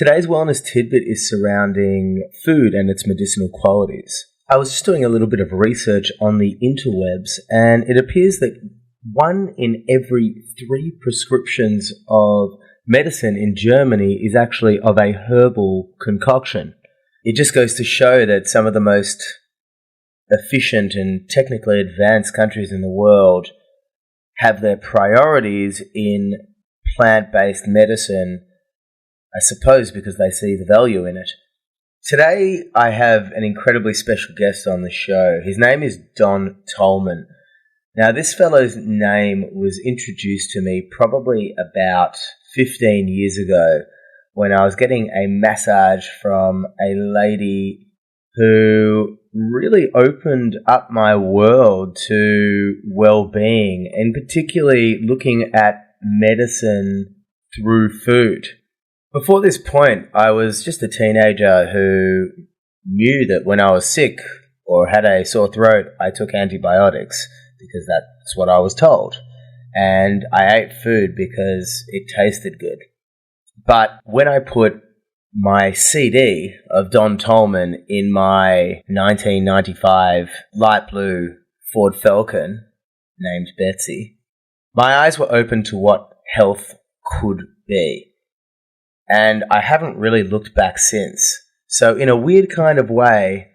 Today's wellness tidbit is surrounding food and its medicinal qualities. I was just doing a little bit of research on the interwebs, and it appears that 1 in every 3 prescriptions of medicine in Germany is actually of a herbal concoction. It just goes to show that some of the most efficient and technically advanced countries in the world have their priorities in plant-based medicine, I suppose because they see the value in it. Today, I have an incredibly special guest on the show. His name is Don Tolman. Now, this fellow's name was introduced to me probably about 15 years ago when I was getting a massage from a lady who really opened up my world to well-being, and particularly looking at medicine through food. Before this point, I was just a teenager who knew that when I was sick or had a sore throat, I took antibiotics because that's what I was told. And I ate food because it tasted good. But when I put my CD of Don Tolman in my 1995 light blue Ford Falcon, named Betsy, my eyes were open to what health could be. And I haven't really looked back since. So in a weird kind of way,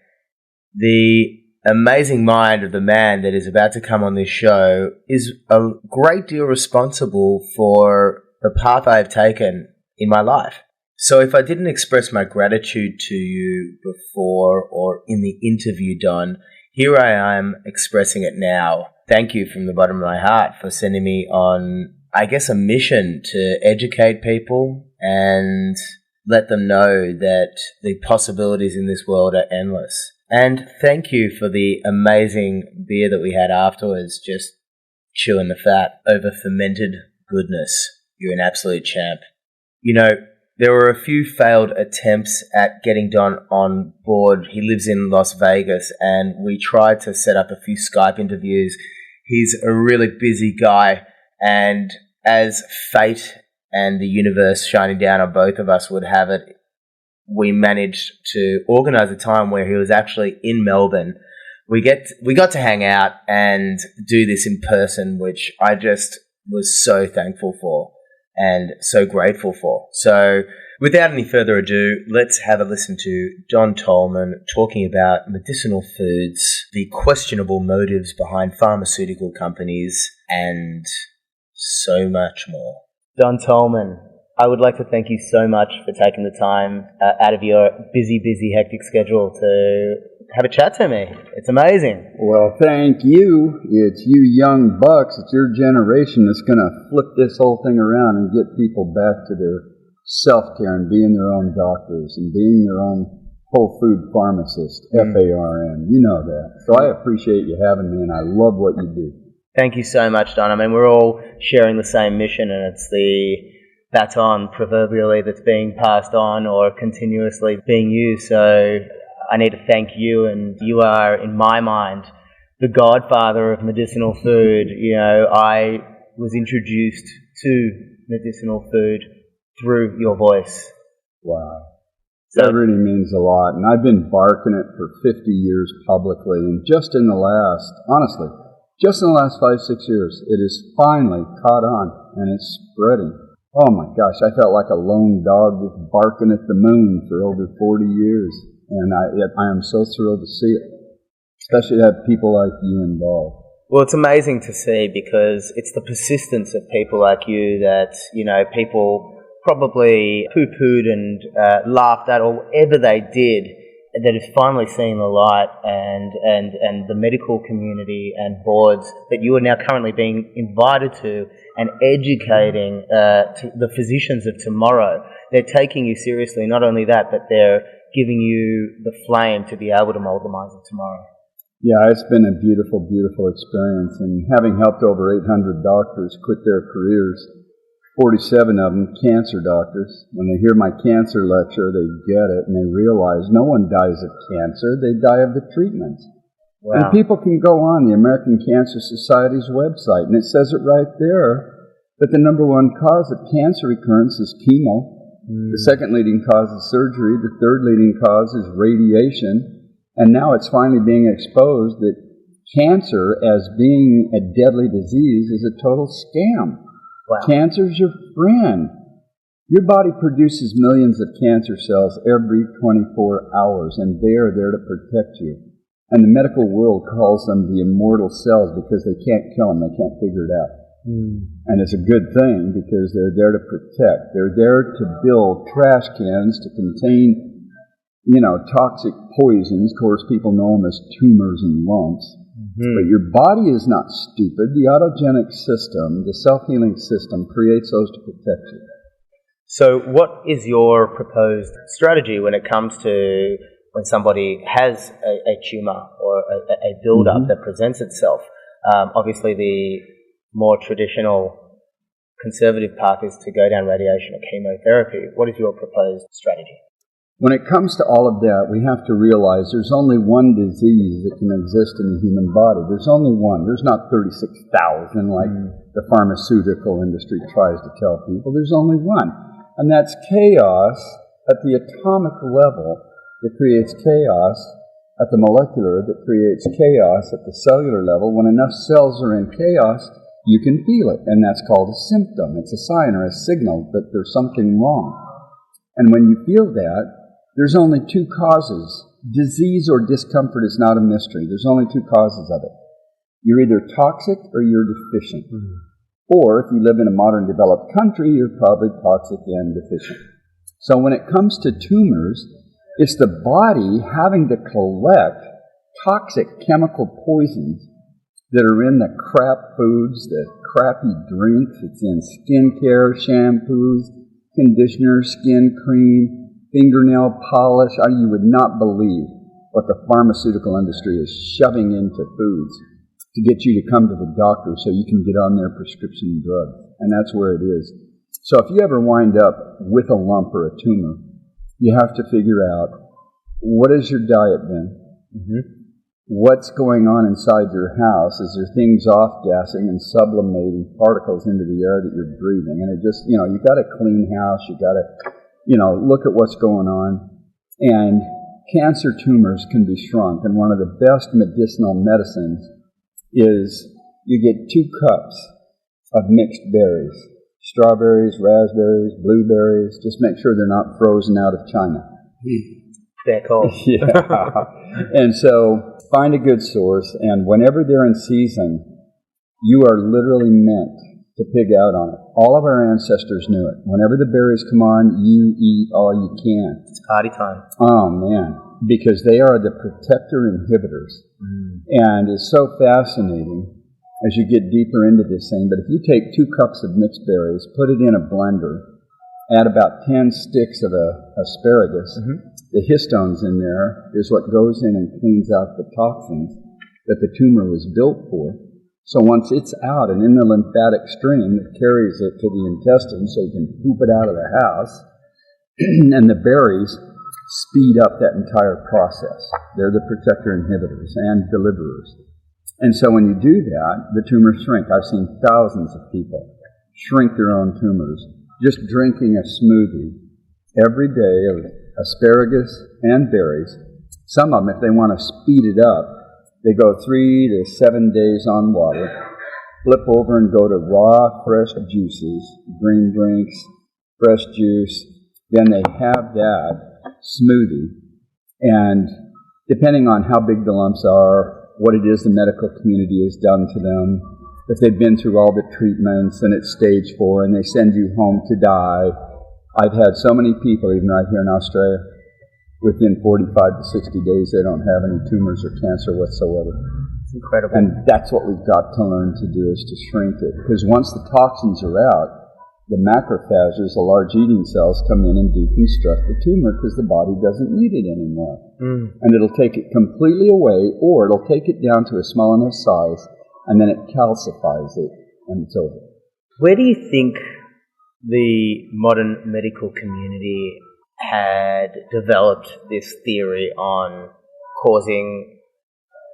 the amazing mind of the man that is about to come on this show is a great deal responsible for the path I've taken in my life. So if I didn't express my gratitude to you before or in the interview, Don, here I am expressing it now. Thank you from the bottom of my heart for sending me on, I guess, a mission to educate people and let them know that the possibilities in this world are endless. And thank you for the amazing beer that we had afterwards, just chewing the fat over fermented goodness. You're an absolute champ. You know, there were a few failed attempts at getting Don on board. He lives in Las Vegas, and we tried to set up a few Skype interviews. He's a really busy guy, and as fate and the universe shining down on both of us would have it, we managed to organise a time where he was actually in Melbourne. We got to hang out and do this in person, which I just was so thankful for and so grateful for. So without any further ado, let's have a listen to Don Tolman talking about medicinal foods, the questionable motives behind pharmaceutical companies, and so much more. Don Tolman, I would like to thank you so much for taking the time out of your busy, hectic schedule to have a chat to me. It's amazing. Well, thank you. It's you young bucks, it's your generation that's going to flip this whole thing around and get people back to their self-care and being their own doctors and being their own whole food pharmacist, FARM. You know that. So I appreciate you having me, and I love what you do. Thank you so much, Don. I mean, we're all sharing the same mission, and it's the baton, proverbially, that's being passed on or continuously being used. So I need to thank you, and you are, in my mind, the godfather of medicinal food. You know, I was introduced to medicinal food through your voice. Wow. That really means a lot. And I've been barking it for 50 years publicly, and just in the last 5-6 years, it is finally caught on, and it's spreading. Oh my gosh, I felt like a lone dog just barking at the moon for over 40 years, and I am so thrilled to see it, especially to have people like you involved. Well, it's amazing to see, because it's the persistence of people like you that, you know, people probably poo-pooed and laughed at, or whatever they did, that is finally seeing the light, and the medical community and boards that you are now currently being invited to and educating to the physicians of tomorrow. They're taking you seriously. Not only that, but they're giving you the flame to be able to mold the minds of tomorrow. Yeah, it's been a beautiful, beautiful experience. And having helped over 800 doctors quit their careers, 47 of them cancer doctors, when they hear my cancer lecture, they get it, and they realize no one dies of cancer, they die of the treatments. Wow. And people can go on the American Cancer Society's website, and it says it right there that the number one cause of cancer recurrence is chemo, The second leading cause is surgery. The third leading cause is radiation. And now it's finally being exposed that cancer, as being a deadly disease, is a total scam. Wow. Cancer's your friend. Your body produces millions of cancer cells every 24 hours, and they are there to protect you. And the medical world calls them the immortal cells because they can't kill them, they can't figure it out. And it's a good thing because they're there to protect. They're there to build trash cans to contain, toxic poisons. Of course, people know them as tumors and lumps. But your body is not stupid. The autogenic system, the self-healing system, creates those to protect you. So what is your proposed strategy when it comes to when somebody has a tumor or a build-up that presents itself? Obviously, the more traditional conservative path is to go down radiation or chemotherapy. What is your proposed strategy? When it comes to all of that, we have to realize there's only one disease that can exist in the human body. There's only one. There's not 36,000 like the pharmaceutical industry tries to tell people. There's only one. And that's chaos at the atomic level that creates chaos at the molecular, that creates chaos at the cellular level. When enough cells are in chaos, you can feel it. And that's called a symptom. It's a sign or a signal that there's something wrong. And when you feel that, there's only two causes. Disease or discomfort is not a mystery. There's only two causes of it. You're either toxic or you're deficient. Or if you live in a modern developed country, you're probably toxic and deficient. So when it comes to tumors, it's the body having to collect toxic chemical poisons that are in the crap foods, the crappy drinks. It's in skincare, shampoos, conditioners, skin cream, fingernail polish. You would not believe what the pharmaceutical industry is shoving into foods to get you to come to the doctor so you can get on their prescription drugs. And that's where it is. So if you ever wind up with a lump or a tumor, you have to figure out, what has your diet been? What's going on inside your house? Is there things off-gassing and sublimating particles into the air that you're breathing? And it just, you've got a clean house. You've got to, look at what's going on. And cancer tumors can be shrunk. And one of the best medicinal medicines is you get 2 cups of mixed berries. Strawberries, raspberries, blueberries. Just make sure they're not frozen out of China. They're cold. And so find a good source, and whenever they're in season, you are literally meant to pig out on it. All of our ancestors knew it. Whenever the berries come on, you eat all you can. It's party time. Oh, man. Because they are the protector inhibitors. And it's so fascinating as you get deeper into this thing. But if you take 2 cups of mixed berries, put it in a blender, add about 10 sticks of asparagus, the histones in there is what goes in and cleans out the toxins that the tumor was built for. So once it's out and in the lymphatic stream, it carries it to the intestine so you can poop it out of the house. And the berries speed up that entire process. They're the protector inhibitors and deliverers. And so when you do that, the tumors shrink. I've seen thousands of people shrink their own tumors just drinking a smoothie every day of asparagus and berries. Some of them, if they want to speed it up, they go 3 to 7 days on water, flip over and go to raw, fresh juices, green drinks, fresh juice. Then they have that smoothie, and depending on how big the lumps are, what it is the medical community has done to them, if they've been through all the treatments and it's stage 4 and they send you home to die. I've had so many people, even right here in Australia, within 45 to 60 days they don't have any tumors or cancer whatsoever. It's incredible. And that's what we've got to learn to do, is to shrink it. Because once the toxins are out, the macrophages, the large eating cells, come in and deconstruct the tumor because the body doesn't need it anymore. And it'll take it completely away, or it'll take it down to a small enough size, and then it calcifies it, and it's over. Where do you think the modern medical community had developed this theory on causing,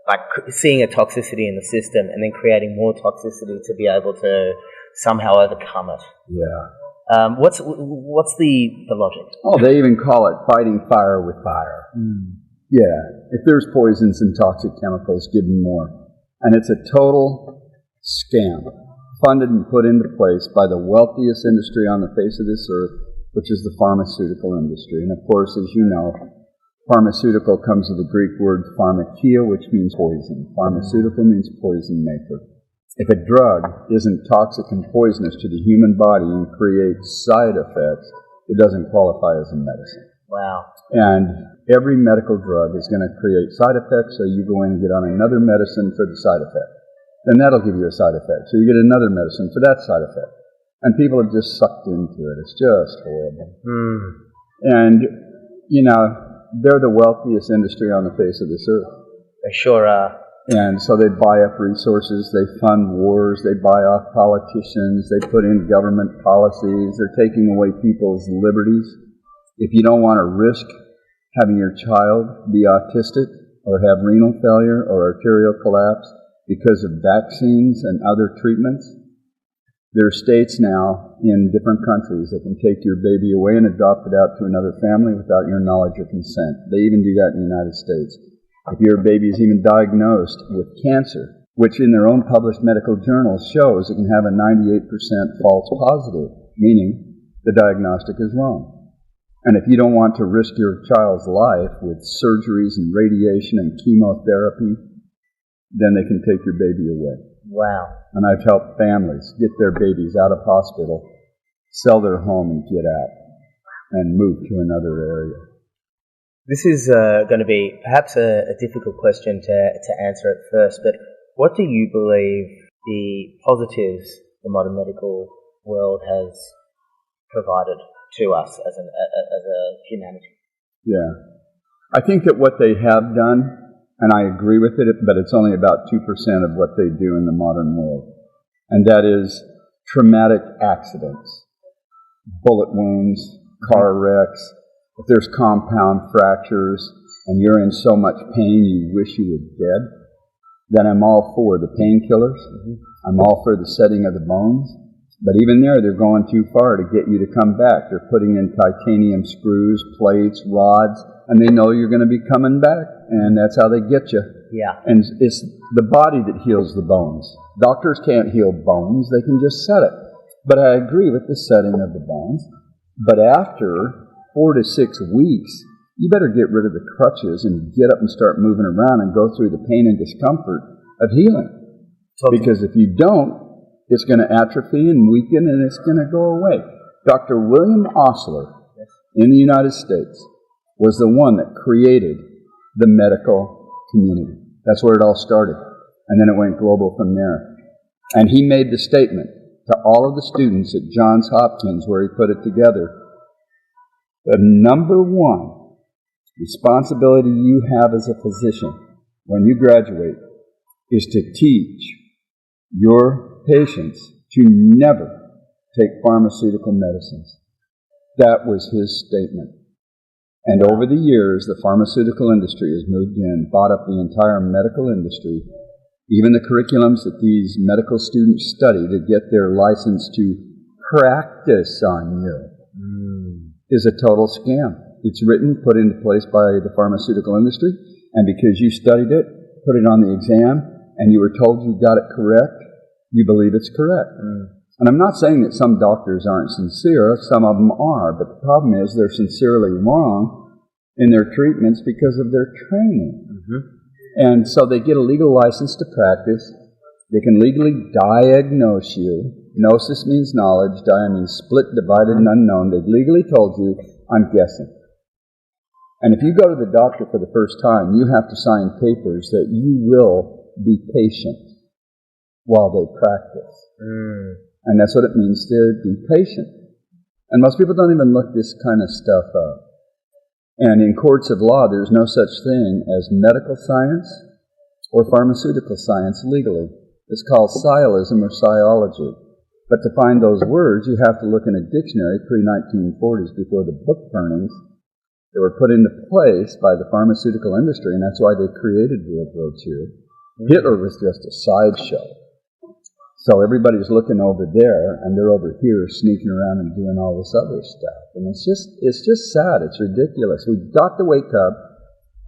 like seeing a toxicity in the system and then creating more toxicity to be able to somehow overcome it? Yeah. What's the logic? Oh, they even call it fighting fire with fire. Yeah, if there's poisons and toxic chemicals, give them more. And it's a total scam, funded and put into place by the wealthiest industry on the face of this earth, which is the pharmaceutical industry. And of course, as you know, pharmaceutical comes from the Greek word pharmakia, which means poison. Pharmaceutical means poison maker. If a drug isn't toxic and poisonous to the human body and creates side effects, it doesn't qualify as a medicine. Wow. And every medical drug is going to create side effects, so you go in and get on another medicine for the side effect. Then that'll give you a side effect. So you get another medicine for that side effect. And people have just sucked into it. It's just horrible. And, you know, they're the wealthiest industry on the face of this earth. They sure are. And so they buy up resources, they fund wars, they buy off politicians, they put in government policies, they're taking away people's liberties. If you don't want to risk having your child be autistic or have renal failure or arterial collapse because of vaccines and other treatments, there are states now in different countries that can take your baby away and adopt it out to another family without your knowledge or consent. They even do that in the United States. If your baby is even diagnosed with cancer, which in their own published medical journals shows it can have a 98% false positive, meaning the diagnostic is wrong. And if you don't want to risk your child's life with surgeries and radiation and chemotherapy, then they can take your baby away. Wow. And I've helped families get their babies out of hospital, sell their home and get out, and move to another area. This is going to be perhaps a difficult question to answer at first, but what do you believe the positives the modern medical world has provided to us as a humanity? Yeah. I think that what they have done, and I agree with it, but it's only about 2% of what they do in the modern world, and that is traumatic accidents, bullet wounds, car wrecks. If there's compound fractures and you're in so much pain you wish you were dead, then I'm all for the painkillers. I'm all for the setting of the bones. But even there, they're going too far to get you to come back. They're putting in titanium screws, plates, rods, and they know you're going to be coming back, and that's how they get you. Yeah. And it's the body that heals the bones. Doctors can't heal bones. They can just set it. But I agree with the setting of the bones. But after 4 to 6 weeks, you better get rid of the crutches and get up and start moving around and go through the pain and discomfort of healing. Because if you don't, it's going to atrophy and weaken and it's going to go away. Dr. William Osler in the United States was the one that created the medical community. That's where it all started. And then it went global from there. And he made the statement to all of the students at Johns Hopkins where he put it together. The number one responsibility you have as a physician when you graduate is to teach your patients to never take pharmaceutical medicines. That was his statement. And over the years, the pharmaceutical industry has moved in, bought up the entire medical industry. Even the curriculums that these medical students study to get their license to practice on you is a total scam. It's written, put into place by the pharmaceutical industry, and because you studied it, put it on the exam, and you were told you got it correct, you believe it's correct. And I'm not saying that some doctors aren't sincere, some of them are, but the problem is they're sincerely wrong in their treatments because of their training. And so they get a legal license to practice, they can legally diagnose you. Gnosis means knowledge, dia means split, divided, and unknown. They've legally told you, I'm guessing. And if you go to the doctor for the first time, you have to sign papers that you will be patient while they practice. And that's what it means to be patient. And most people don't even look this kind of stuff up. And in courts of law, there's no such thing as medical science or pharmaceutical science legally. It's called sciolism or sciology. But to find those words, you have to look in a dictionary pre-1940s before the book burnings that were put into place by the pharmaceutical industry, and that's why they created World War II. Hitler was just a sideshow. So everybody's looking over there, and they're over here sneaking around and doing all this other stuff. And it's just sad. It's ridiculous. We've got to wake up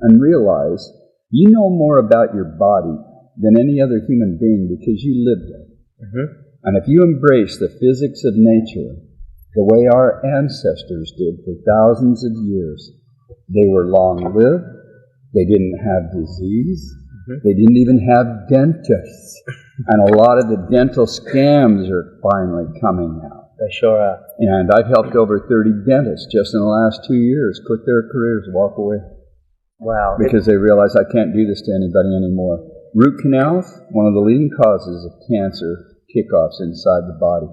and realize you know more about your body than any other human being because you lived it. Mm-hmm. And if you embrace the physics of nature the way our ancestors did for thousands of years, they were long-lived, they didn't have disease, they didn't even have dentists. And a lot of the dental scams are finally coming out. They sure are. And I've helped over 30 dentists just in the last 2 years quit their careers, walk away. Wow. Because they realize I can't do this to anybody anymore. Root canals, one of the leading causes of cancer kickoffs inside the body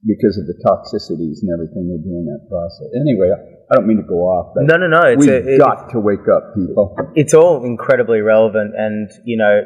because of the toxicities and everything they do in that process. Anyway, I don't mean to go off, but no. We've got to wake up, people. It's all incredibly relevant, and, you know,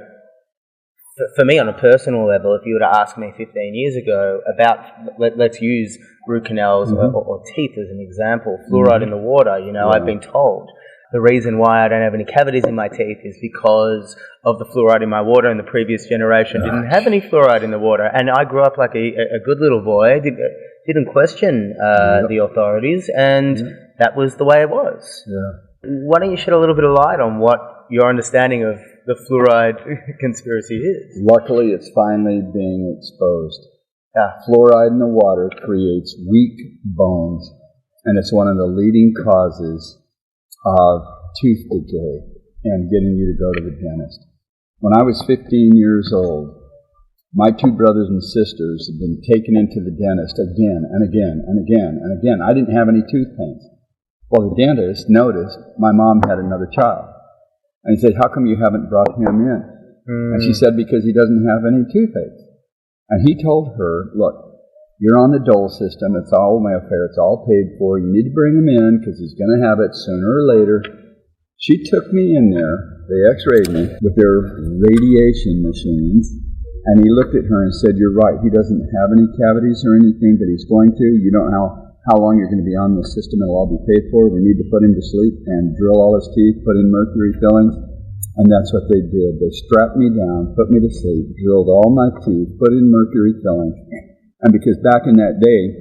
for me on a personal level, if you were to ask me 15 years ago about, let's use root canals or teeth as an example, fluoride in the water, you know, I've been told the reason why I don't have any cavities in my teeth is because of the fluoride in my water, and the previous generation didn't have any fluoride in the water. And I grew up like a good little boy, didn't question the authorities, and that was the way it was. Yeah. Why don't you shed a little bit of light on what your understanding of the fluoride conspiracy is? Luckily, it's finally being exposed. Fluoride in the water creates weak bones, and it's one of the leading causes of tooth decay and getting you to go to the dentist. When I was 15 years old, my two brothers and sisters had been taken into the dentist again and again and again and again. I didn't have any tooth pains. Well, the dentist noticed my mom had another child. And he said, how come you haven't brought him in? And she said, because he doesn't have any toothaches. And he told her, look, you're on the dole system. It's all welfare. It's all paid for. You need to bring him in because he's going to have it sooner or later. She took me in there. They x-rayed me with their radiation machines. And he looked at her and said, you're right. He doesn't have any cavities or anything, but he's going to. You don't know how long you're going to be on the system. It'll all be paid for. We need to put him to sleep and drill all his teeth, put in mercury fillings. And that's what they did. They strapped me down, put me to sleep, drilled all my teeth, put in mercury fillings. And because back in that day,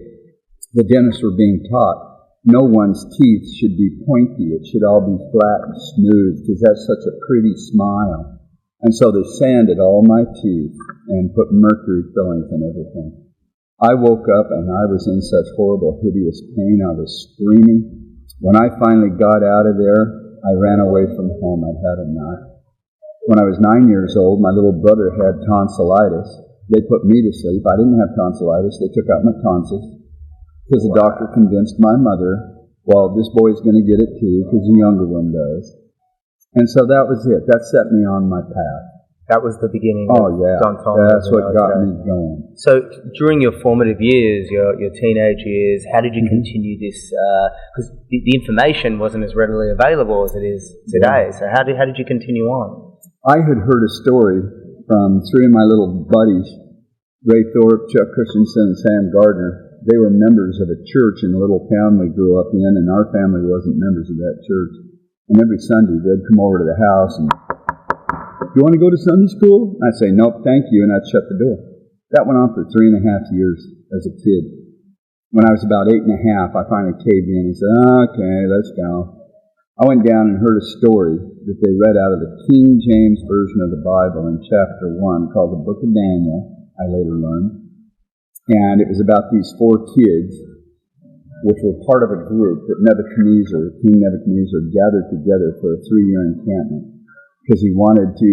the dentists were being taught no one's teeth should be pointy. It should all be flat and smooth because that's such a pretty smile. And so they sanded all my teeth and put mercury fillings and everything. I woke up and I was in such horrible, hideous pain. I was screaming. When I finally got out of there, I ran away from home. I'd had enough. When I was 9 years old, my little brother had tonsillitis. They put me to sleep. I didn't have tonsillitis. They took out my tonsils because the doctor convinced my mother, well, this boy's going to get it too because the younger one does. And so that was it. That set me on my path. That was the beginning of Don Tolman. That's what got me going. So during your formative years, your teenage years, how did you continue this? Because the information wasn't as readily available as it is today. So how did you continue on? I had heard a story from three of my little buddies, Ray Thorpe, Chuck Christensen, and Sam Gardner. They were members of a church in a little town we grew up in, and our family wasn't members of that church. And every Sunday they'd come over to the house and, you want to go to Sunday school? I'd say, nope, thank you, and I'd shut the door. That went on for 3.5 years as a kid. When I was about 8.5, I finally caved in and said, okay, let's go. I went down and heard a story that they read out of the King James Version of the Bible in chapter 1 called the Book of Daniel, I later learned. And it was about these 4 kids, which were part of a group that King Nebuchadnezzar, gathered together for a 3-year encampment. Because he wanted to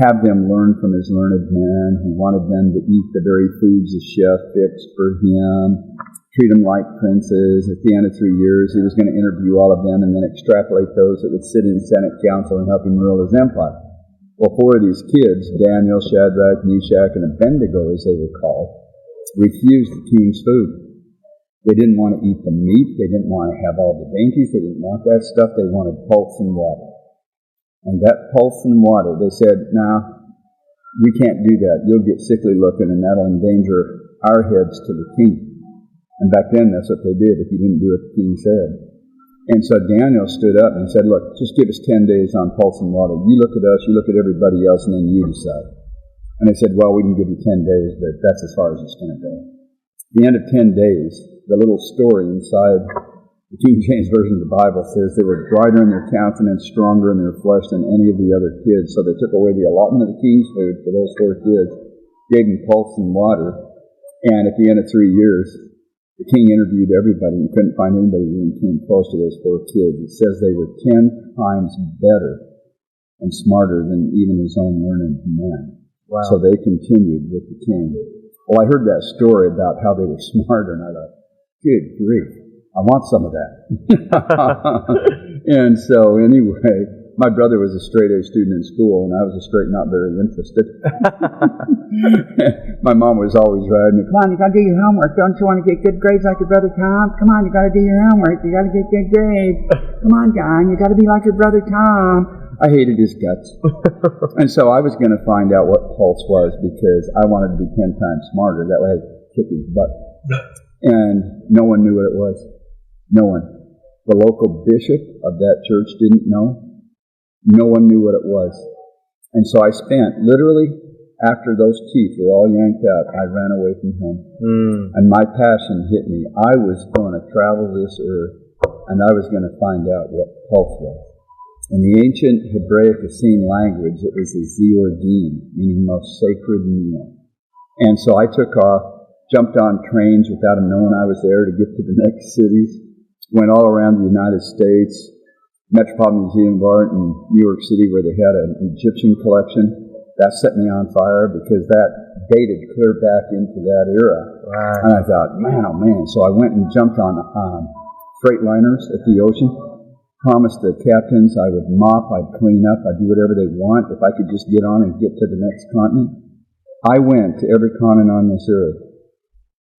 have them learn from his learned men. He wanted them to eat the very foods the chef fixed for him, treat them like princes. At the end of 3 years, he was going to interview all of them and then extrapolate those that would sit in Senate Council and help him rule his empire. Well, 4 of these kids, Daniel, Shadrach, Meshach, and Abednego, as they were called, refused the king's food. They didn't want to eat the meat. They didn't want to have all the dainties. They didn't want that stuff. They wanted pulse and water. And that pulse and water, they said, nah, we can't do that. You'll get sickly looking and that'll endanger our heads to the king. And back then, that's what they did if you didn't do what the king said. And so Daniel stood up and said, look, just give us 10 days on pulse and water. You look at us, you look at everybody else, and then you decide. And they said, well, we can give you 10 days, but that's as far as it's going to go. At the end of 10 days, the little story inside the King James Version of the Bible says they were brighter in their countenance, stronger in their flesh than any of the other kids. So they took away the allotment of the king's food for those 4 kids, gave them pulse and water, and at the end of 3 years, the king interviewed everybody and couldn't find anybody who came close to those 4 kids. It says they were 10 times better and smarter than even his own learned men. Wow. So they continued with the king. Well, I heard that story about how they were smarter, and I thought, good grief, I want some of that. And so anyway, my brother was a straight-A student in school, and I was a straight not very interested. My mom was always riding me, come on, you got to do your homework. Don't you want to get good grades like your brother Tom? Come on, you got to do your homework. You got to get good grades. Come on, John, you got to be like your brother Tom. I hated his guts. And so I was going to find out what pulse was because I wanted to be 10 times smarter. That way I could kick his butt. And no one knew what it was. No one. The local bishop of that church didn't know. No one knew what it was. And so I spent, literally, after those teeth were all yanked out, I ran away from home. And my passion hit me. I was going to travel this earth, and I was going to find out what pulse was. In the ancient Hebraic Essene language, it was the Zeordim, meaning most sacred meal. And so I took off, jumped on trains without them knowing I was there to get to the next cities, went all around the United States, Metropolitan Museum of Art in New York City where they had an Egyptian collection. That set me on fire because that dated clear back into that era. Right. And I thought, man, oh man. So I went and jumped on freight liners at the ocean. Promised the captains I would mop, I'd clean up, I'd do whatever they want if I could just get on and get to the next continent. I went to every continent on this earth.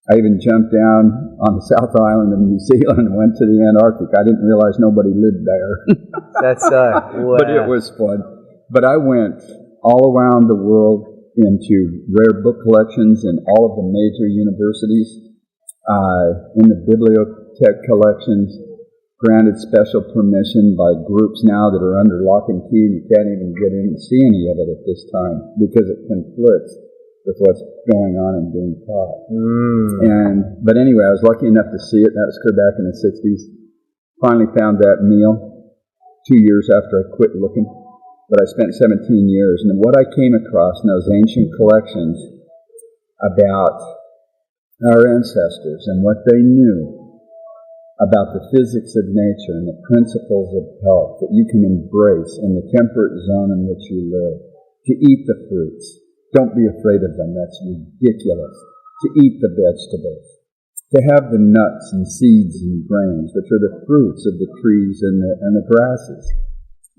I even jumped down on the South Island of New Zealand and went to the Antarctic. I didn't realize nobody lived there. That's wow. But it was fun. But I went all around the world into rare book collections in all of the major universities, in the bibliothèque collections, granted special permission by groups now that are under lock and key. You can't even get in and see any of it at this time because it conflicts with what's going on and being taught. But anyway, I was lucky enough to see it. That was clear back in the 60s. Finally found that meal 2 years after I quit looking. But I spent 17 years. And what I came across in those ancient collections about our ancestors and what they knew about the physics of nature and the principles of health that you can embrace in the temperate zone in which you live. To eat the fruits. Don't be afraid of them. That's ridiculous. To eat the vegetables. To have the nuts and seeds and grains, which are the fruits of the trees and the grasses.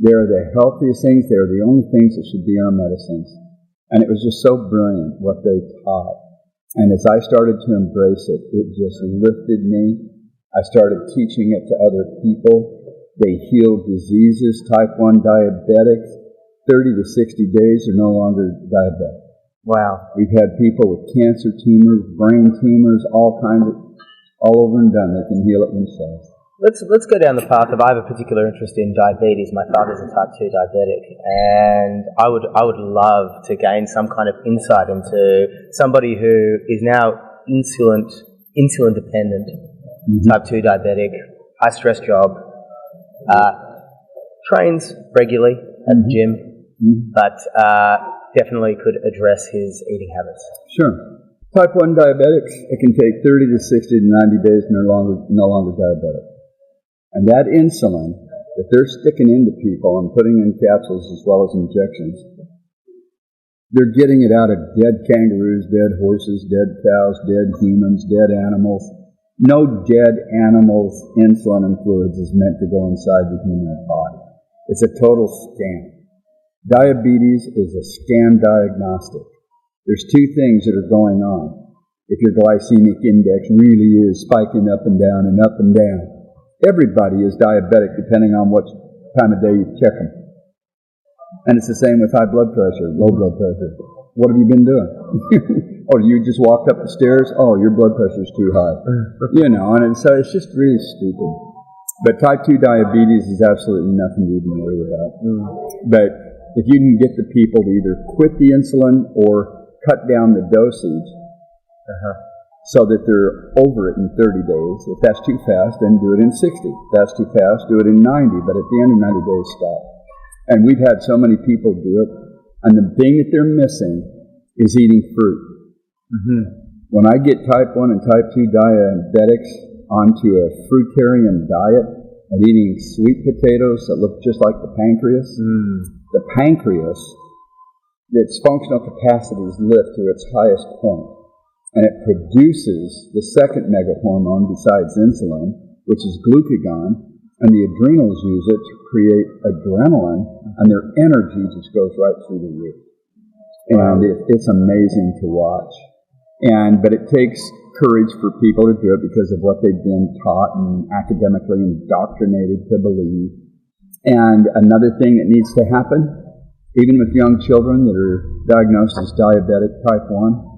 They are the healthiest things. They are the only things that should be our medicines. And it was just so brilliant what they taught. And as I started to embrace it, it just lifted me. I started teaching it to other people. They healed diseases. Type 1 diabetics, 30 to 60 days are no longer diabetic. Wow. We've had people with cancer tumors, brain tumors, all kinds of, all over and done. They can heal it themselves. Let's go down the path of, I have a particular interest in diabetes. My father's a type 2 diabetic, and I would love to gain some kind of insight into somebody who is now insulin dependent. Type 2 diabetic, high stress job, trains regularly at the gym, but definitely could address his eating habits. Sure. Type 1 diabetics, it can take 30 to 60 to 90 days and they're no longer diabetic. And that insulin that they're sticking into people and putting in capsules as well as injections, they're getting it out of dead kangaroos, dead horses, dead cows, dead humans, dead animals. No dead animal's insulin and fluids is meant to go inside the human body. It's a total scam. Diabetes is a scam diagnostic. There's 2 things that are going on. If your glycemic index really is spiking up and down and up and down. Everybody is diabetic depending on what time of day you check them. And it's the same with high blood pressure, low blood pressure. What have you been doing? Or you just walked up the stairs? Oh, your blood pressure's too high. And so it's just really stupid. But type 2 diabetes is absolutely nothing to even worry about. But if you can get the people to either quit the insulin or cut down the dosage so that they're over it in 30 days. If that's too fast, then do it in 60. If that's too fast, do it in 90. But at the end of 90 days, stop. And we've had so many people do it. And the thing that they're missing is eating fruit. When I get type 1 and type 2 diabetics onto a fruitarian diet and eating sweet potatoes that look just like the pancreas, its functional capacities lift to its highest point. And it produces the second mega hormone besides insulin, which is glucagon, and the adrenals use it to create adrenaline, and their energy just goes right through the roof. And it's amazing to watch. But it takes courage for people to do it because of what they've been taught and academically indoctrinated to believe. And another thing that needs to happen, even with young children that are diagnosed as diabetic type 1,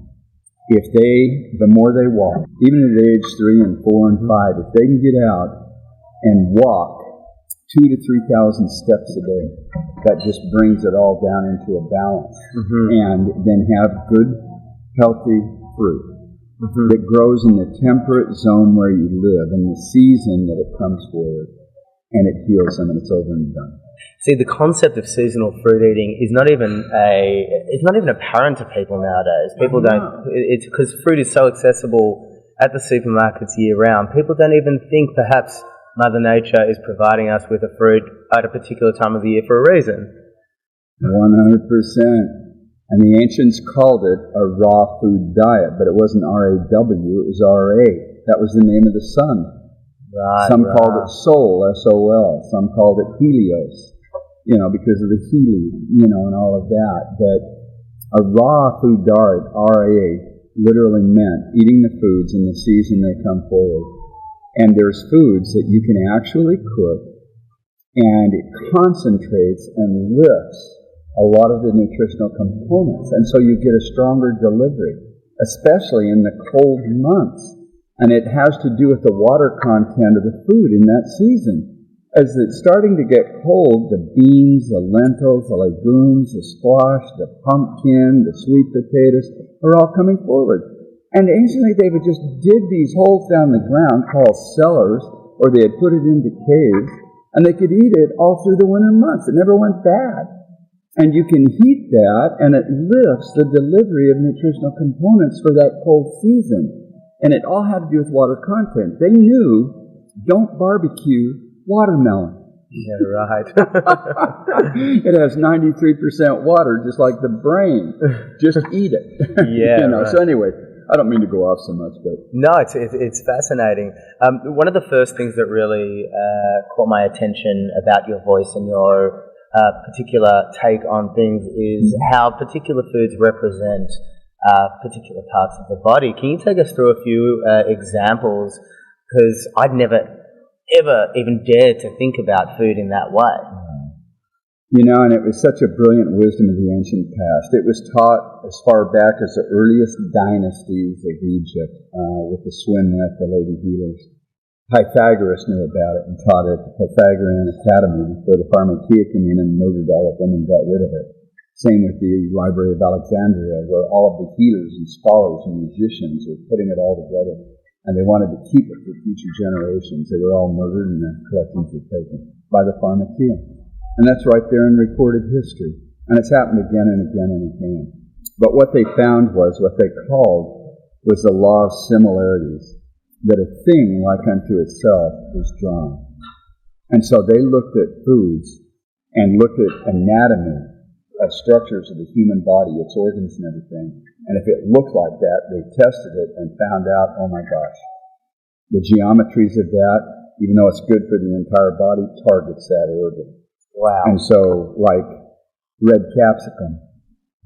the more they walk, even at age 3 and 4 and 5, if they can get out and walk 2,000 to 3,000 steps a day, that just brings it all down into a balance. And then have good, healthy fruit that grows in the temperate zone where you live, in the season that it comes forward, and it heals them, and it's over and done. See, the concept of seasonal fruit eating is not even apparent to people nowadays. People don't. It's because fruit is so accessible at the supermarkets year round. People don't even think perhaps Mother Nature is providing us with a fruit at a particular time of the year for a reason. 100%. And the ancients called it a raw food diet, but it wasn't R-A-W, it was R-A. That was the name of the sun. Some called it Sol, S-O-L. Some called it Helios, because of the helium, and all of that. But a raw food diet, R-A, literally meant eating the foods in the season they come forward. And there's foods that you can actually cook, and it concentrates and lifts a lot of the nutritional components. And so you get a stronger delivery, especially in the cold months. And it has to do with the water content of the food in that season. As it's starting to get cold, the beans, the lentils, the legumes, the squash, the pumpkin, the sweet potatoes are all coming forward. And anciently they would just dig these holes down the ground called cellars, or they had put it into caves, and they could eat it all through the winter months. It never went bad. And you can heat that, and it lifts the delivery of nutritional components for that cold season. And it all had to do with water content. They knew, don't barbecue watermelon. Yeah, right. It has 93% water, just like the brain. Just eat it. Yeah, right. So anyway, I don't mean to go off so much, but no, it's fascinating. One of the first things that really caught my attention about your voice and your particular take on things is how particular foods represent particular parts of the body. Can you take us through a few examples? Because I'd never ever even dared to think about food in that way. And it was such a brilliant wisdom of the ancient past. It was taught as far back as the earliest dynasties of Egypt, with the swim net, the lady healers. Pythagoras knew about it and taught it at the Pythagorean Academy before the Pharmakia came in and murdered all of them and got rid of it. Same with the Library of Alexandria, where all of the healers and scholars and musicians were putting it all together. And they wanted to keep it for future generations. They were all murdered and their collections were taken by the Pharmakia. And that's right there in recorded history. And it's happened again and again and again. But what they found was what they called was the law of similarities, that a thing like unto itself is drawn. And so they looked at foods and looked at anatomy, structures of the human body, its organs and everything. And if it looked like that, they tested it and found out, oh my gosh, the geometries of that, even though it's good for the entire body, targets that organ. Wow. And so, like red capsicum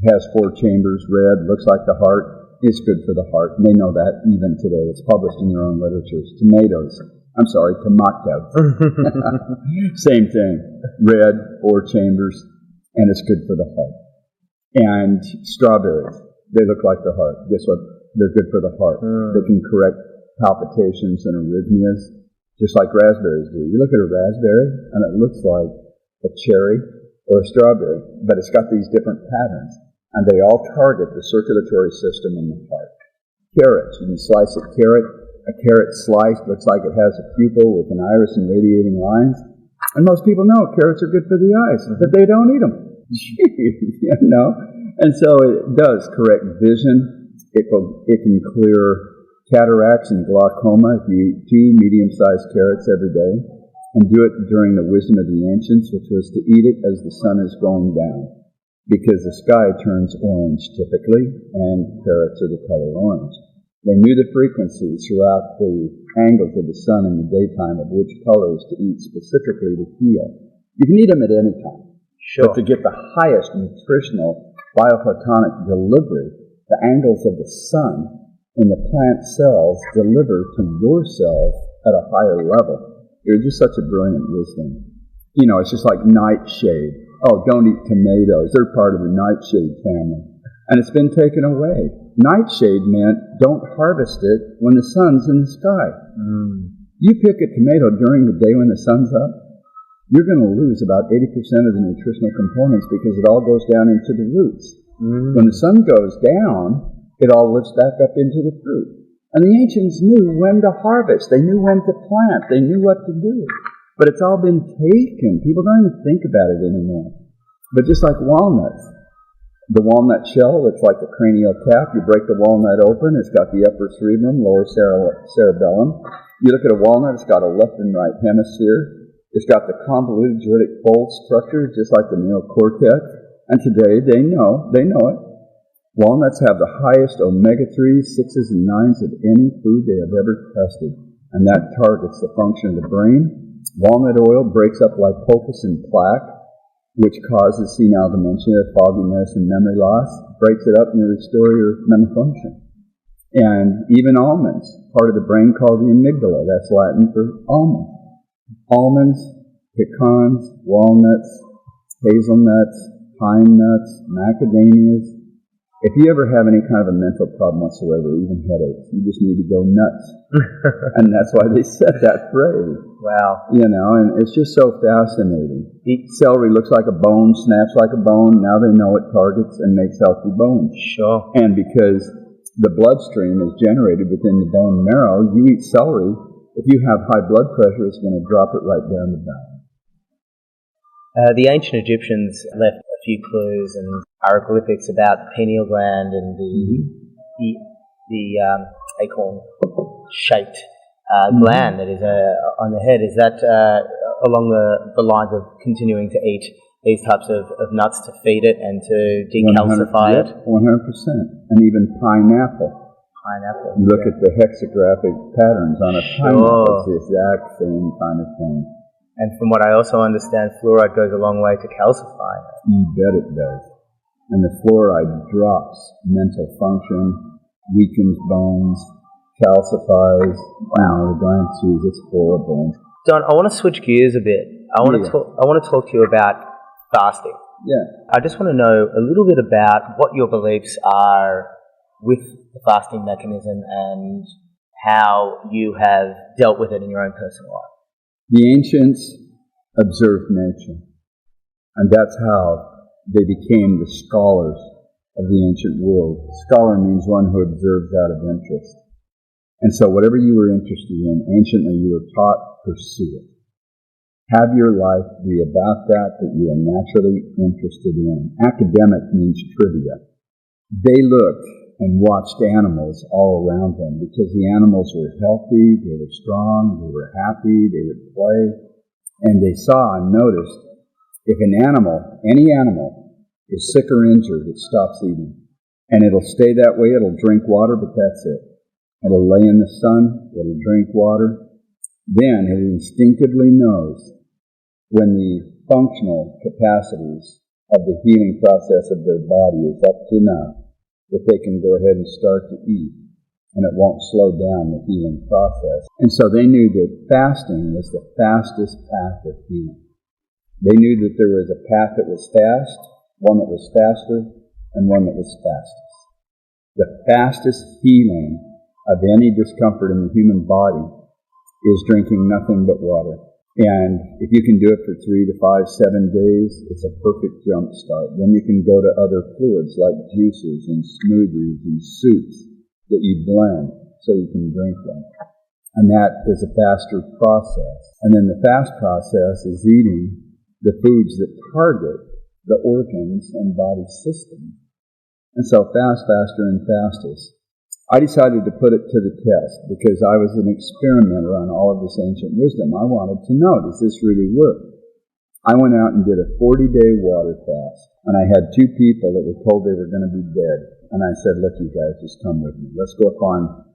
has 4 chambers, red, looks like the heart, it's good for the heart. And they know that even today. It's published in their own literatures. Tomato. Same thing. Red, 4 chambers, and it's good for the heart. And strawberries, they look like the heart. Guess what? They're good for the heart. They can correct palpitations and arrhythmias, just like raspberries do. You look at a raspberry, and it looks like a cherry, or a strawberry, but it's got these different patterns, and they all target the circulatory system in the heart. Carrots, you can slice a carrot sliced looks like it has a pupil with an iris and radiating lines, and most people know carrots are good for the eyes, but they don't eat them. And so it does correct vision. It can clear cataracts and glaucoma if you eat 2 medium-sized carrots every day, and do it during the wisdom of the ancients, which was to eat it as the sun is going down, because the sky turns orange typically, and carrots are the color orange. They knew the frequencies throughout the angles of the sun in the daytime of which colors to eat specifically to heal. You can eat them at any time. Sure. But to get the highest nutritional biophotonic delivery, the angles of the sun in the plant cells deliver to your cells at a higher level. It was just such a brilliant wisdom. It's just like nightshade. Oh, don't eat tomatoes. They're part of the nightshade family. And it's been taken away. Nightshade meant don't harvest it when the sun's in the sky. You pick a tomato during the day when the sun's up, you're going to lose about 80% of the nutritional components because it all goes down into the roots. When the sun goes down, it all lifts back up into the fruit. And the ancients knew when to harvest. They knew when to plant. They knew what to do. But it's all been taken. People don't even think about it anymore. But just like walnuts, the walnut shell looks like the cranial cap. You break the walnut open, it's got the upper cerebrum, lower cerebellum. You look at a walnut, it's got a left and right hemisphere. It's got the convoluted genetic fold structure, just like the neocortex. And today, they know it. Walnuts have the highest omega-3s, 6s, and 9s of any food they have ever tested. And that targets the function of the brain. Walnut oil breaks up lipofus and plaque, which causes senile dementia, fogginess, and memory loss. Breaks it up and you restore your mental function. And even almonds, part of the brain called the amygdala. That's Latin for almond. Almonds, pecans, walnuts, hazelnuts, pine nuts, macadamias. If you ever have any kind of a mental problem whatsoever, even headaches, you just need to go nuts. And that's why they said that phrase. Wow. And it's just so fascinating. Celery looks like a bone, snaps like a bone. Now they know it targets and makes healthy bones. Sure. And because the bloodstream is generated within the bone marrow, you eat celery. If you have high blood pressure, it's going to drop it right down the bone. The ancient Egyptians left a few clues and hieroglyphics about the pineal gland and the acorn-shaped gland that is on the head. Is that along the lines of continuing to eat these types of nuts to feed it and to decalcify it? 100%. And even pineapple. You look at the hexagraphic patterns on a pineapple, it's the exact same kind of thing. And from what I also understand, fluoride goes a long way to calcifying it. You bet it does. And the fluoride drops mental function, weakens bones, calcifies. Wow, the gland sees it's horrible. Don, I want to switch gears a bit. I want to talk to you about fasting. Yeah. I just want to know a little bit about what your beliefs are with the fasting mechanism and how you have dealt with it in your own personal life. The ancients observed nature, and that's how they became the scholars of the ancient world. Scholar means one who observes out of interest. And so whatever you were interested in, anciently you were taught, pursue it. Have your life be about that you are naturally interested in. Academic means trivia. They looked and watched animals all around them because the animals were healthy, they were strong, they were happy, they would play. And they saw and noticed if an animal, any animal, is sick or injured, it stops eating. And it'll stay that way, it'll drink water, but that's it. It'll lay in the sun, it'll drink water. Then it instinctively knows when the functional capacities of the healing process of their body is up to enough that they can go ahead and start to eat, and it won't slow down the healing process. And so they knew that fasting was the fastest path of healing. They knew that there was a path that was fast, one that was faster, and one that was fastest. The fastest healing of any discomfort in the human body is drinking nothing but water. And if you can do it for 3 to 5, 7 days, it's a perfect jump start. Then you can go to other fluids like juices and smoothies and soups that you blend so you can drink them. And that is a faster process. And then the fast process is eating the foods that target the organs and body systems. And so fast, faster, and fastest. I decided to put it to the test because I was an experimenter on all of this ancient wisdom. I wanted to know, does this really work? I went out and did a 40-day water fast, and I had 2 people that were told they were going to be dead. And I said, look, you guys, just come with me. Let's go up on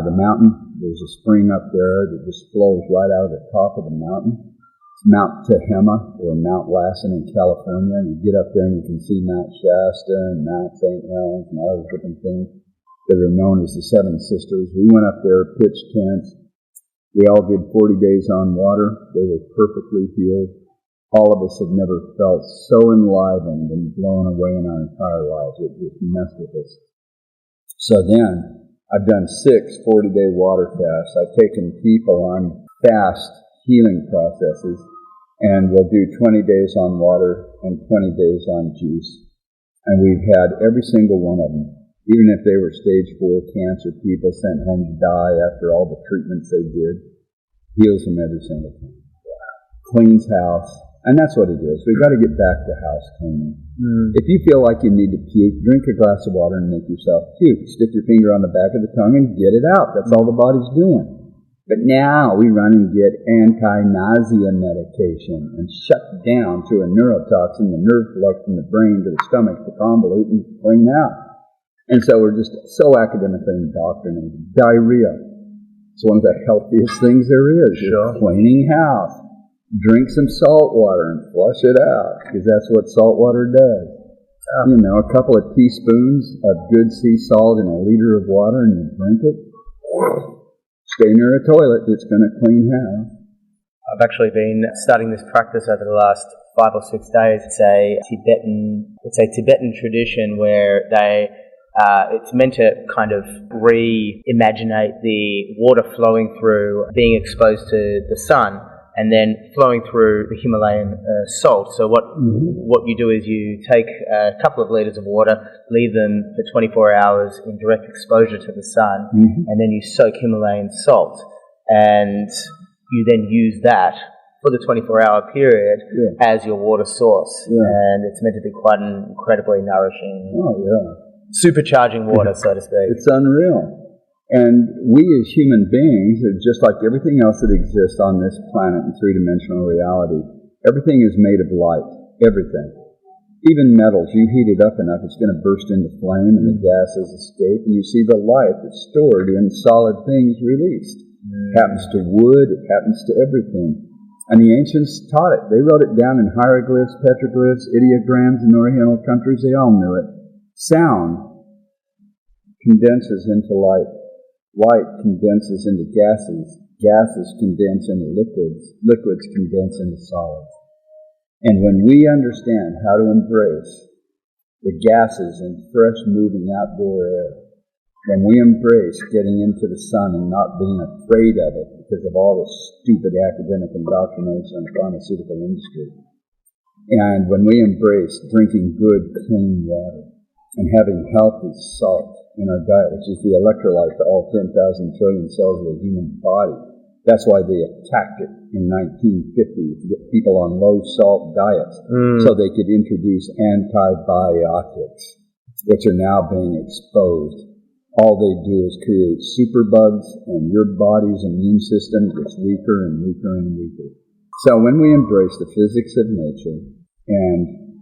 the mountain. There's a spring up there that just flows right out of the top of the mountain. It's Mount Tehama, or Mount Lassen in California. You get up there and you can see Mount Shasta and Mount St. Helens and all those different things that are known as the Seven Sisters. We went up there, pitched tents. We all did 40 days on water. They were perfectly healed. All of us have never felt so enlivened and blown away in our entire lives. It just messed with us. So then, I've done 6 40-day water fasts. I've taken people on fast healing processes, and we'll do 20 days on water and 20 days on juice. And we've had every single one of them. Even if they were stage 4 cancer people sent home to die after all the treatments they did, heals them every single time. Cleans house. And that's what it is. We've got to get back to house cleaning. If you feel like you need to puke, drink a glass of water and make yourself puke. Stick your finger on the back of the tongue and get it out. That's all the body's doing. But now we run and get anti-nausea medication and shut down to a neurotoxin, the nerve flux from the brain to the stomach to convolute and clean out. And so we're just so academically indoctrinated. Diarrhea. It's one of the healthiest things there is. Sure. Cleaning house. Drink some salt water and flush it out, because that's what salt water does. A couple of teaspoons of good sea salt in a liter of water and you drink it. Stay near a toilet, it's going to clean house. I've actually been studying this practice over the last 5 or 6 days. It's a Tibetan tradition where it's meant to kind of reimaginate the water flowing through, being exposed to the sun, and then flowing through the Himalayan salt. So what you do is you take a couple of liters of water, leave them for 24 hours in direct exposure to the sun, and then you soak Himalayan salt. And you then use that for the 24-hour period as your water source. And it's meant to be quite an incredibly nourishing, supercharging water, so to speak. It's unreal. And we as human beings, just like everything else that exists on this planet in three-dimensional reality, everything is made of light. Everything. Even metals, you heat it up enough, it's going to burst into flame and the gases escape, and you see the light that's stored in solid things released. It happens to wood, it happens to everything. And the ancients taught it. They wrote it down in hieroglyphs, petroglyphs, ideograms, in Oriental countries. They all knew it. Sound condenses into light. Light condenses into gases. Gases condense into liquids. Liquids condense into solids. And when we understand how to embrace the gases and fresh moving outdoor air, when we embrace getting into the sun and not being afraid of it because of all the stupid academic indoctrination in the pharmaceutical industry, and when we embrace drinking good, clean water and having healthy salt in our diet, which is the electrolyte to all 10,000 trillion cells of the human body. That's why they attacked it in 1950 to get people on low-salt diets so they could introduce antibiotics, which are now being exposed. All they do is create superbugs, and your body's immune system gets weaker and weaker and weaker. So when we embrace the physics of nature and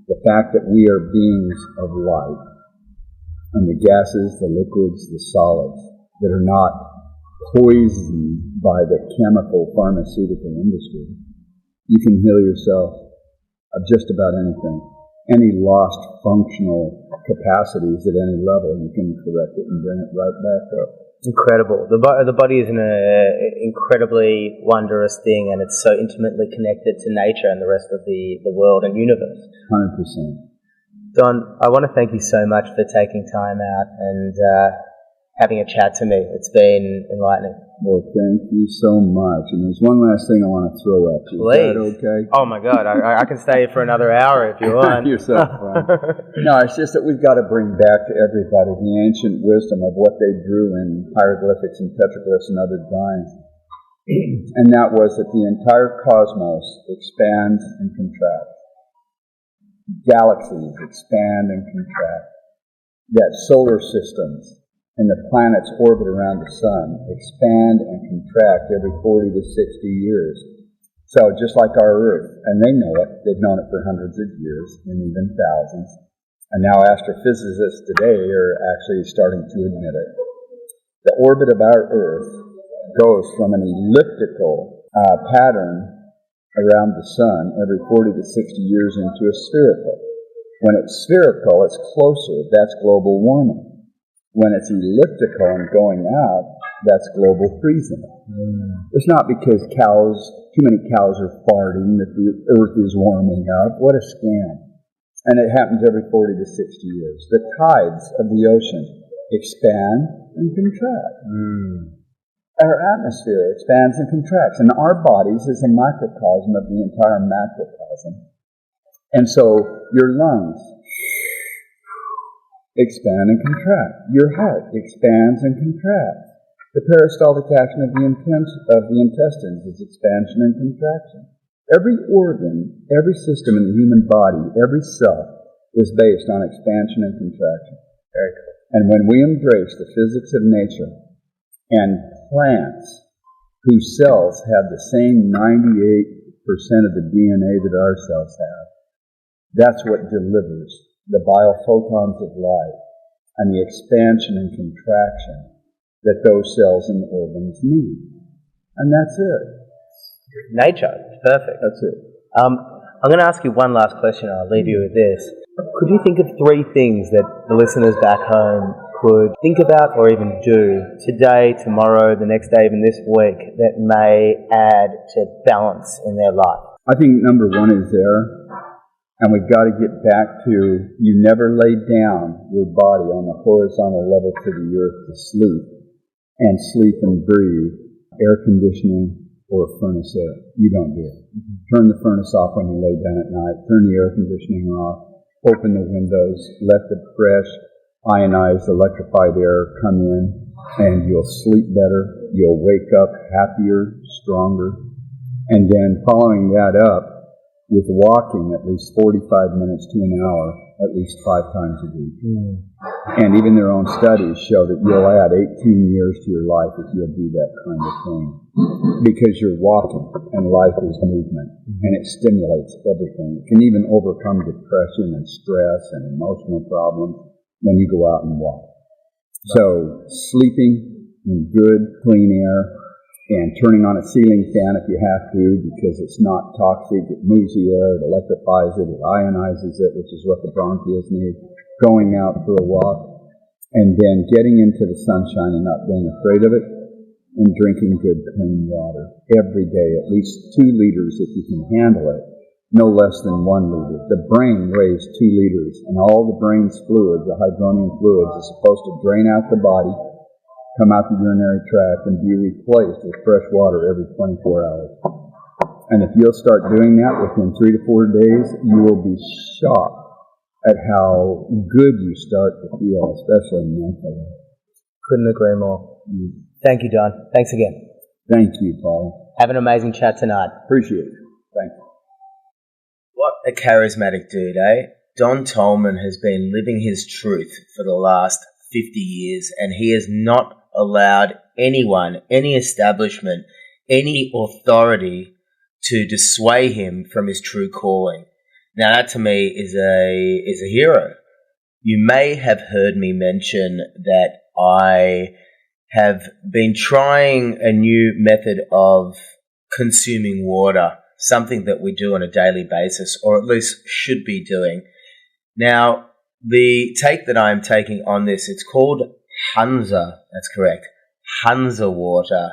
the fact that we are beings of light, and the gases, the liquids, the solids that are not poisoned by the chemical pharmaceutical industry, you can heal yourself of just about anything. Any lost functional capacities at any level, you can correct it and bring it right back up. Incredible. The body is an incredibly wondrous thing, and it's so intimately connected to nature and the rest of the world and universe. 100%. Don, I want to thank you so much for taking time out and having a chat to me. It's been enlightening. Well, thank you so much. And there's one last thing I want to throw at you. Please. Is that okay? Oh my God, I can stay here for another hour if you want. You're so fun. No, it's just that we've got to bring back to everybody the ancient wisdom of what they drew in hieroglyphics and petroglyphs and other drawings. And that was that the entire cosmos expands and contracts. Galaxies expand and contract. That solar systems and the planets orbit around the sun expand and contract every 40 to 60 years. So just like our Earth, and they know it, they've known it for hundreds of years and even thousands, and now astrophysicists today are actually starting to admit it. The orbit of our Earth goes from an elliptical pattern around the sun every 40 to 60 years into a spherical. When it's spherical, it's closer. That's global warming. When it's elliptical and going out, that's global freezing. It's not because too many cows are farting that the Earth is warming up. What a scam. And it happens every 40 to 60 years. The tides of the ocean expand and contract. Our atmosphere expands and contracts. And our bodies is a microcosm of the entire macrocosm. And so your lungs expand and contract. Your heart expands and contracts. The peristaltic action of the intestines is expansion and contraction. Every organ, every system in the human body, every cell is based on expansion and contraction. And when we embrace the physics of nature and plants whose cells have the same 98% of the DNA that our cells have, that's what delivers the biophotons of light and the expansion and contraction that those cells and organs need. And that's it. Nature. Perfect. That's it. I'm going to ask you one last question. I'll leave you with this. Could you think of 3 things that the listeners back home could think about or even do today, tomorrow, the next day, even this week that may add to balance in their life? I think number 1 is there. And we've got to get back to, you never lay down your body on the horizontal level to the earth to sleep and breathe air conditioning or furnace air. You don't do it. Turn the furnace off when you lay down at night. Turn the air conditioning off. Open the windows. Let the fresh, ionized, electrified air come in, and you'll sleep better. You'll wake up happier, stronger. And then following that up, with walking at least 45 minutes to an hour, at least 5 times a week. And even their own studies show that you'll add 18 years to your life if you'll do that kind of thing. Because you're walking, and life is movement, and it stimulates everything. It can even overcome depression and stress and emotional problems when you go out and walk. So, sleeping in good, clean air, and turning on a ceiling fan if you have to, because it's not toxic, it moves the air, it electrifies it, it ionizes it, which is what the bronchioles need, going out for a walk, and then getting into the sunshine and not being afraid of it, and drinking good, clean water every day, at least 2 liters if you can handle it, no less than 1 liter. The brain weighs 2 liters, and all the brain's fluids, the hydronium fluids, is supposed to drain out the body, come out the urinary tract, and be replaced with fresh water every 24 hours. And if you'll start doing that within 3 to 4 days, you will be shocked at how good you start to feel, especially mentally. Couldn't agree more. Thank you, Don. Thanks again. Thank you, Paul. Have an amazing chat tonight. Appreciate it. Thank you. What a charismatic dude, eh? Don Tolman has been living his truth for the last 50 years, and he has not allowed anyone, any establishment, any authority to dissuade him from his true calling. Now that to me is a hero. You may have heard me mention that I have been trying a new method of consuming water, something that we do on a daily basis, or at least should be doing. Now, the take that I'm taking on this, it's called Hansa, that's correct, Hansa water.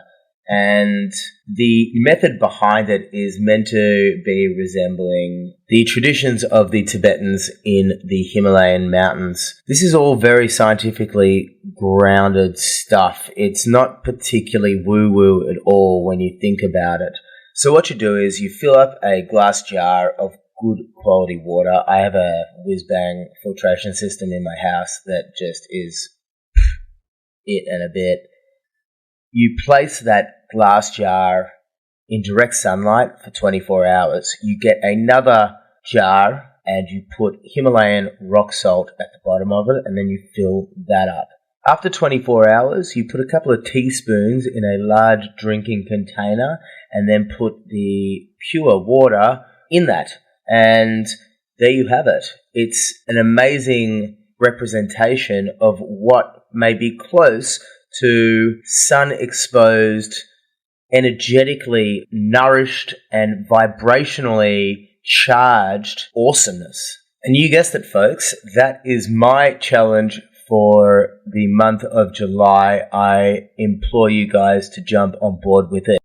And the method behind it is meant to be resembling the traditions of the Tibetans in the Himalayan mountains. This is all very scientifically grounded stuff. It's not particularly woo-woo at all when you think about it. So what you do is you fill up a glass jar of good quality water. I have a whiz-bang filtration system in my house that just is it and a bit. You place that glass jar in direct sunlight for 24 hours. You get another jar and you put Himalayan rock salt at the bottom of it, and then you fill that up. After 24 hours, you put a couple of teaspoons in a large drinking container and then put the pure water in that. And there you have it. It's an amazing representation of what may be close to sun-exposed, energetically nourished, and vibrationally charged awesomeness. And you guessed it, folks, that is my challenge for the month of July. I implore you guys to jump on board with it.